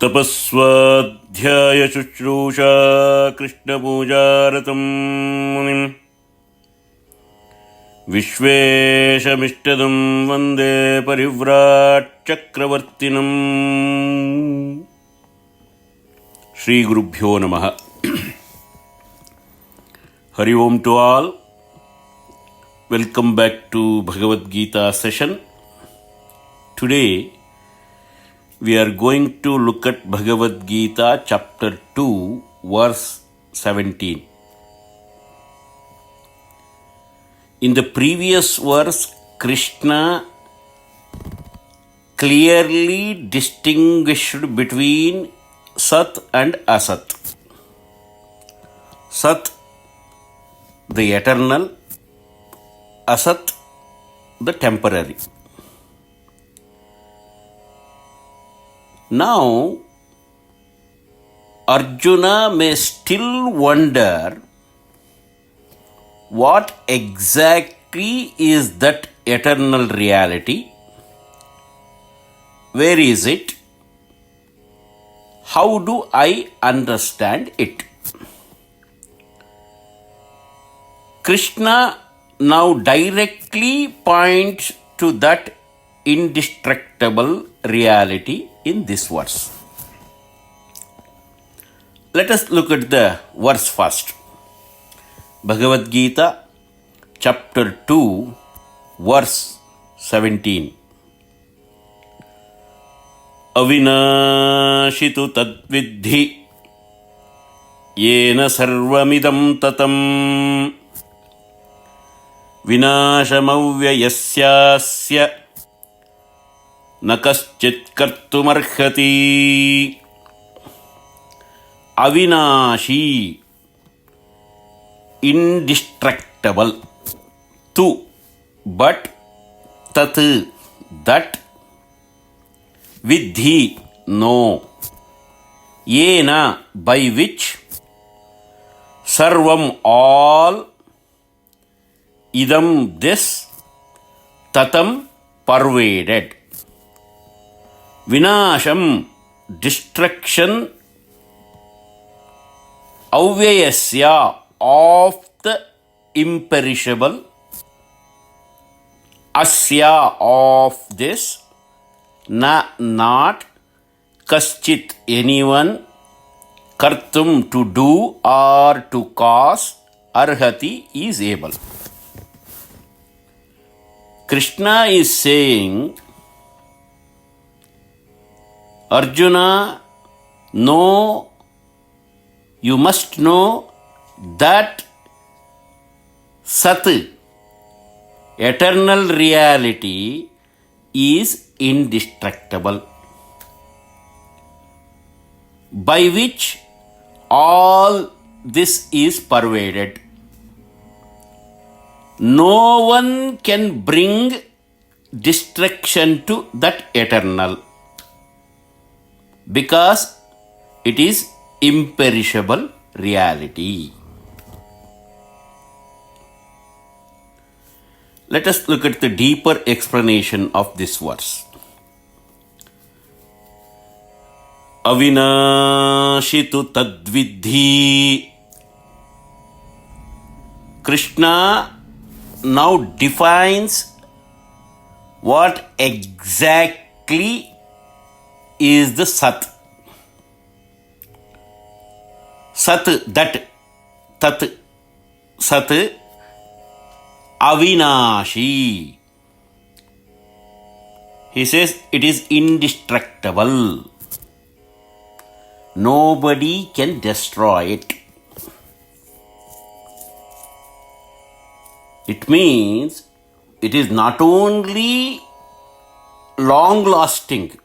तपस्वाध्याय शुश्रूषा कृष्णपूजारतं मुनिम् विश्वेशमिष्टदं वन्दे परिव्राट् चक्रवर्तिनम् श्रीगुरुभ्यो नमः. Hari Om to all. Welcome back to Bhagavad Gita session. Today we are going to look at Bhagavad Gita chapter 2 verse 17. In the previous verse, Krishna clearly distinguished between Sat and Asat. Sat, the eternal; Asat, the temporary. Now, Arjuna may still wonder what exactly is that eternal reality? Where is it? How do I understand it? Krishna now directly points to that indestructible reality in this verse. Let us look at the verse first. Bhagavad Gita chapter 2 verse 17. Avinashitu tadvidhi yena sarvamidam tatam vinashamavyayasyasya na kaschit kartumarhati. Avinashi, indestructible. Tu, but; tat, that; vidhi, no; yena, by which; sarvam, all; idam, this; tatam, pervaded. Vinasham, destruction; avyayasya, of the imperishable; asya, of this; na, not; kaschit, anyone; kartum, to do or to cause; arhati, is able. Krishna is saying, Arjuna, know, you must know that Sat, eternal reality, is indestructible, by which all this is pervaded. No one can bring destruction to that eternal, because it is imperishable reality. Let us look at the deeper explanation of this verse. Avinashitu tadvidhi. Krishna now defines what exactly is the Sat. Sat, that; tat, Sat; Avinashi. He says it is indestructible. Nobody can destroy it. It means it is not only long-lasting,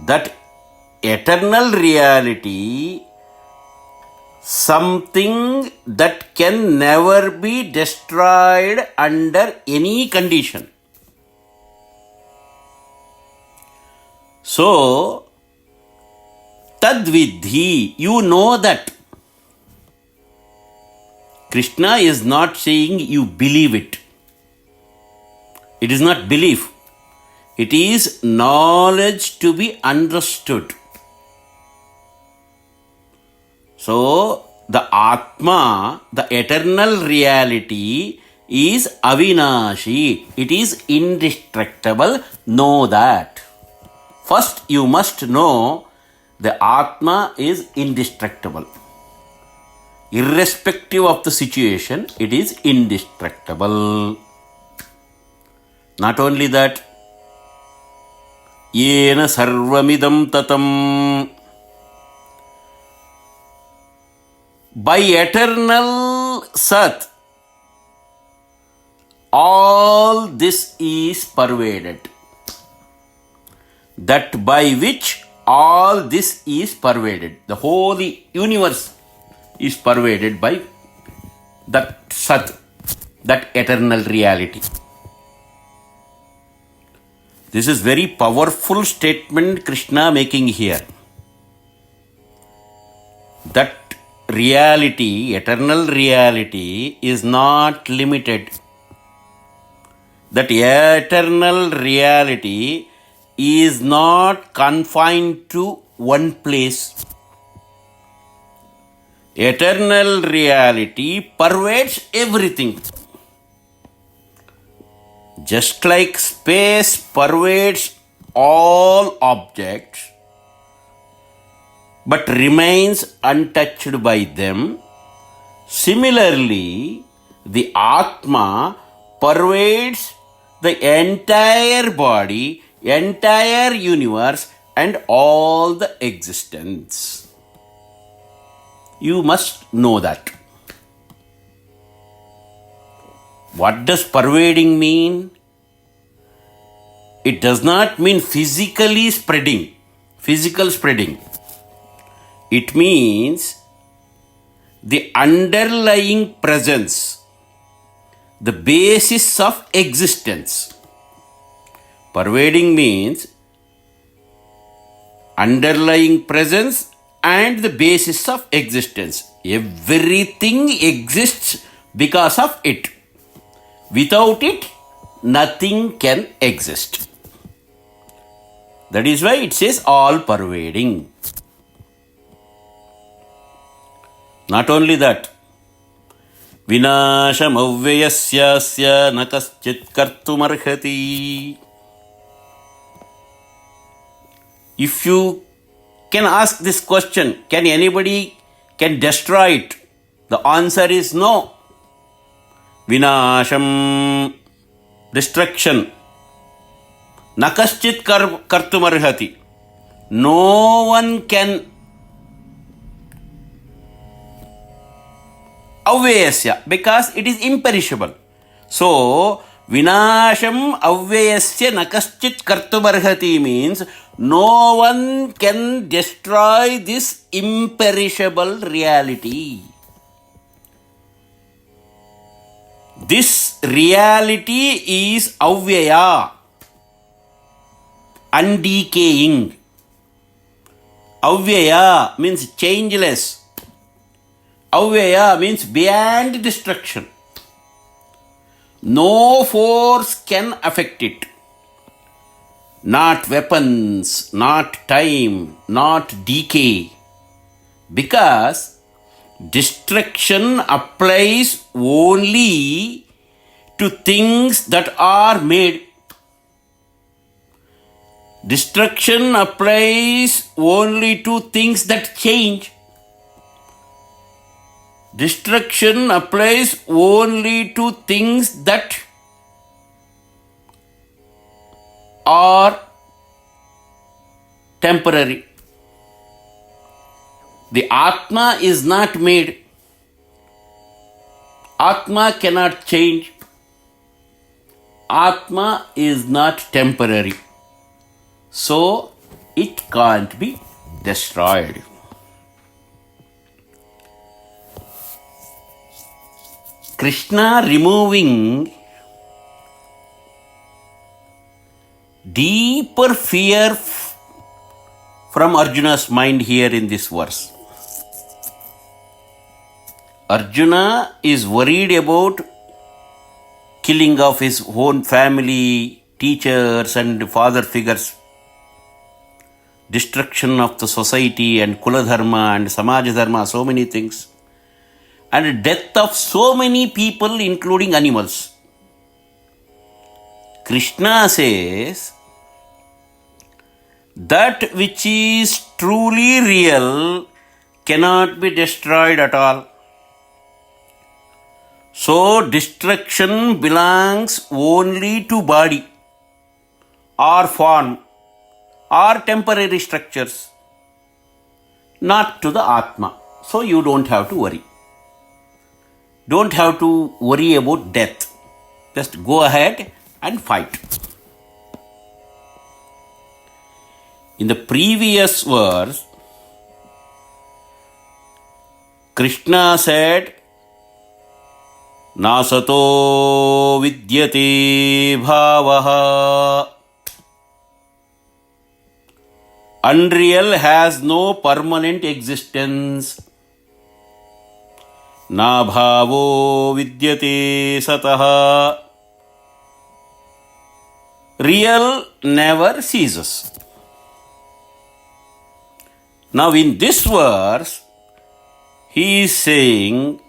that eternal reality, something that can never be destroyed under any condition. So, Tad vidhi, you know that. Krishna is not saying you believe it. It is not belief. It is knowledge to be understood. So, the Atma, the eternal reality, is avinashi. It is indestructible. Know that. First, you must know the Atma is indestructible. Irrespective of the situation, it is indestructible. Not only that, yena sarvamidam tatam. By eternal Sat, all this is pervaded. That by which all this is pervaded. The whole universe is pervaded by that Sat, that eternal reality. This is very powerful statement Krishna making here. That reality, eternal reality, is not limited. That eternal reality is not confined to one place. Eternal reality pervades everything. Just like space pervades all objects but remains untouched by them, similarly, the Atma pervades the entire body, entire universe, and all the existence. You must know that. What does pervading mean? It does not mean physically spreading, physical spreading. It means the underlying presence, the basis of existence. Pervading means underlying presence and the basis of existence. Everything exists because of it. Without it, nothing can exist. That is why it says all pervading. Not only that, vinasham avyayasya na kaschit kartumarhati. If you can ask this question, can anybody can destroy it? The answer is no. Vinasham, destruction. Nakaschit kartumarhati. No one can. Avyayasya, because it is imperishable. So, vinasham avyayasya nakaschit kartumarhati means no one can destroy this imperishable reality. This reality is avyaya, undecaying. Avyaya means changeless. Avyaya means beyond destruction. No force can affect it. Not weapons, not time, not decay. Because destruction applies only to things that are made. Destruction applies only to things that change. Destruction applies only to things that are temporary. The Atma is not made. Atma cannot change. Atma is not temporary. So, it can't be destroyed. Krishna removing deeper fear from Arjuna's mind here in this verse. Arjuna is worried about killing of his own family, teachers and father figures, destruction of the society and Kula Dharma and Samaj Dharma, so many things, and death of so many people including animals. Krishna says, that which is truly real cannot be destroyed at all. So destruction belongs only to body or form or temporary structures, not to the Atma. So you don't have to worry. Don't have to worry about death. Just go ahead and fight. In the previous verse, Krishna said, Nasato vidyate bhavaha. Unreal has no permanent existence. Na bhavo vidyate sataha. Real never ceases. Now in this verse, he is saying,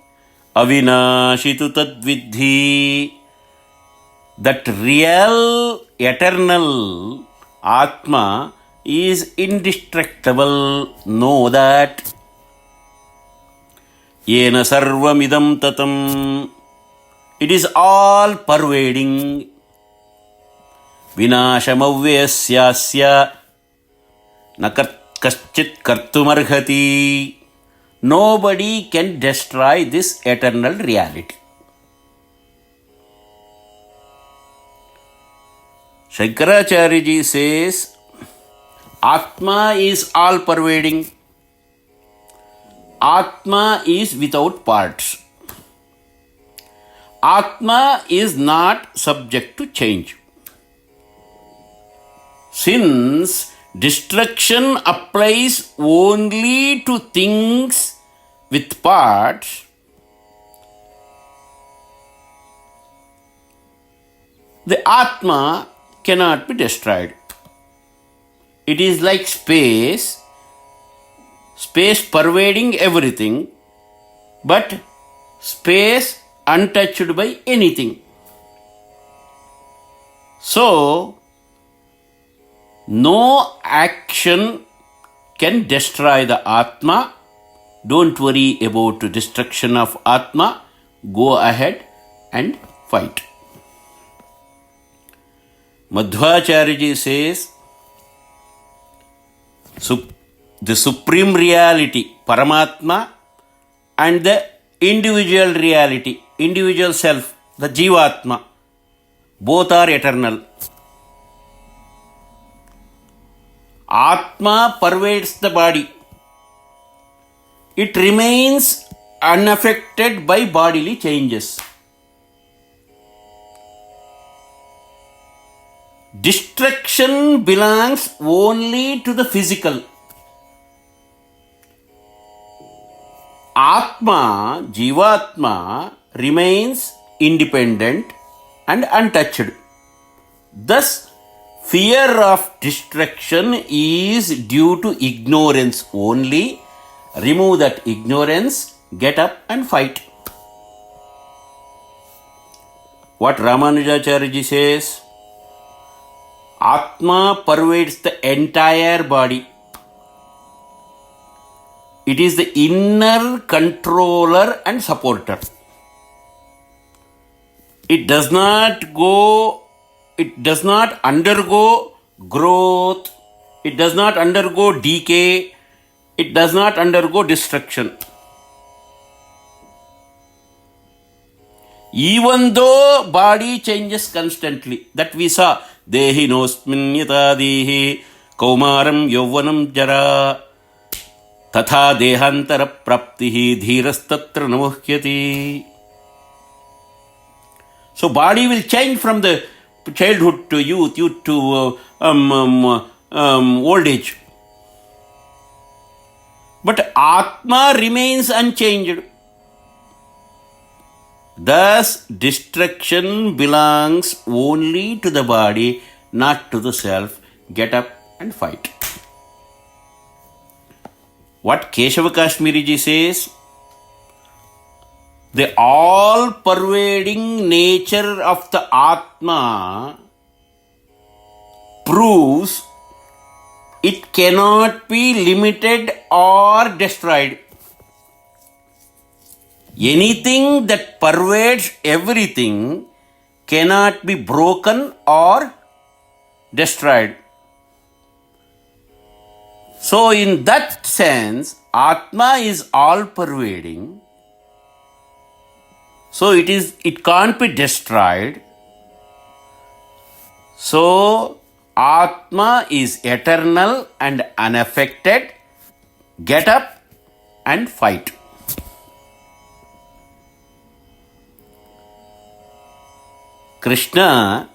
Avinashitu tadvidhi, that real, eternal Atma is indestructible. Know that. Yena sarvamidam tatam. It is all pervading. Vinashamavyasyasya nakaschit kartumarghati. Nobody can destroy this eternal reality. Shankaracharya ji says, Atma is all pervading. Atma is without parts. Atma is not subject to change. Since destruction applies only to things with parts, the Atma cannot be destroyed. It is like space pervading everything, but space untouched by anything. So, no action can destroy the Atma. Don't worry about the destruction of Atma. Go ahead and fight. Madhvacharya ji says, the supreme reality, Paramatma, and the individual reality, individual self, the Jivatma, both are eternal. Atma pervades the body. It remains unaffected by bodily changes. Destruction belongs only to the physical. Atma, Jivatma, remains independent and untouched. Thus, fear of destruction is due to ignorance only. Remove that ignorance, get up and fight. What Ramanujacharya ji says, Atma pervades the entire body. It is the inner controller and supporter. It does not undergo growth. It does not undergo decay. It does not undergo destruction. Even though body changes constantly, that we saw, Dehi nosmin yata dehi kaumaram yauvanam jara tatha dehantara praptihi dhirastatra namuhyati. So body will change from the childhood to youth to old age. But Atma remains unchanged. Thus, destruction belongs only to the body, not to the self. Get up and fight. What Keshava Kashmiriji says, the all-pervading nature of the Atma proves it cannot be limited or destroyed. Anything that pervades everything cannot be broken or destroyed. So in that sense, Atma is all-pervading. So it can't be destroyed. So Atma is eternal and unaffected. Get up and fight. Krishna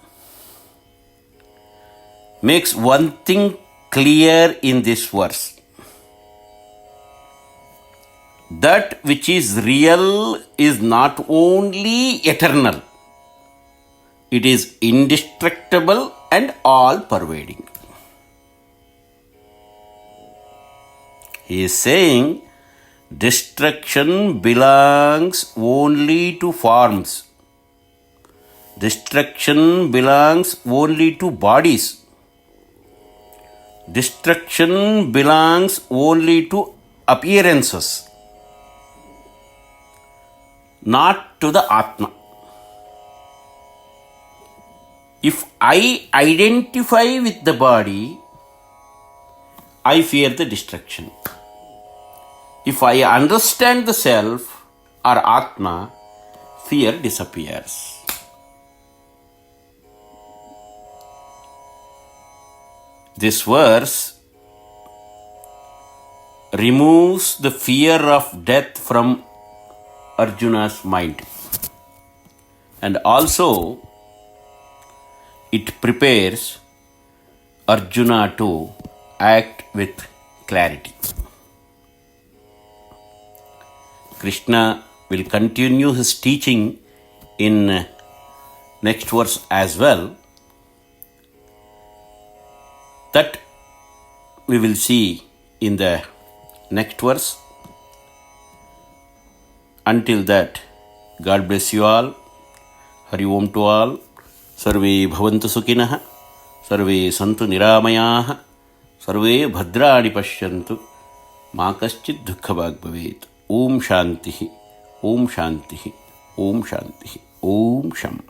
makes one thing clear in this verse. That which is real is not only eternal, it is indestructible and all-pervading. He is saying destruction belongs only to forms. Destruction belongs only to bodies. Destruction belongs only to appearances, not to the Atma. If I identify with the body, I fear the destruction. If I understand the self or Atma, fear disappears. This verse removes the fear of death from Arjuna's mind, and also it prepares Arjuna to act with clarity. Krishna will continue his teaching in next verse as well. That we will see in the next verse. Until that, God bless you all. Hari Om to all. Sarve bhavantu sukhinah. Sarve santu niramayaah. Sarve bhadrani pashyantu. Ma kaschid dukkha bhag bhavet. Om shantihi. Om shantihi. Om shantihi. Om sham.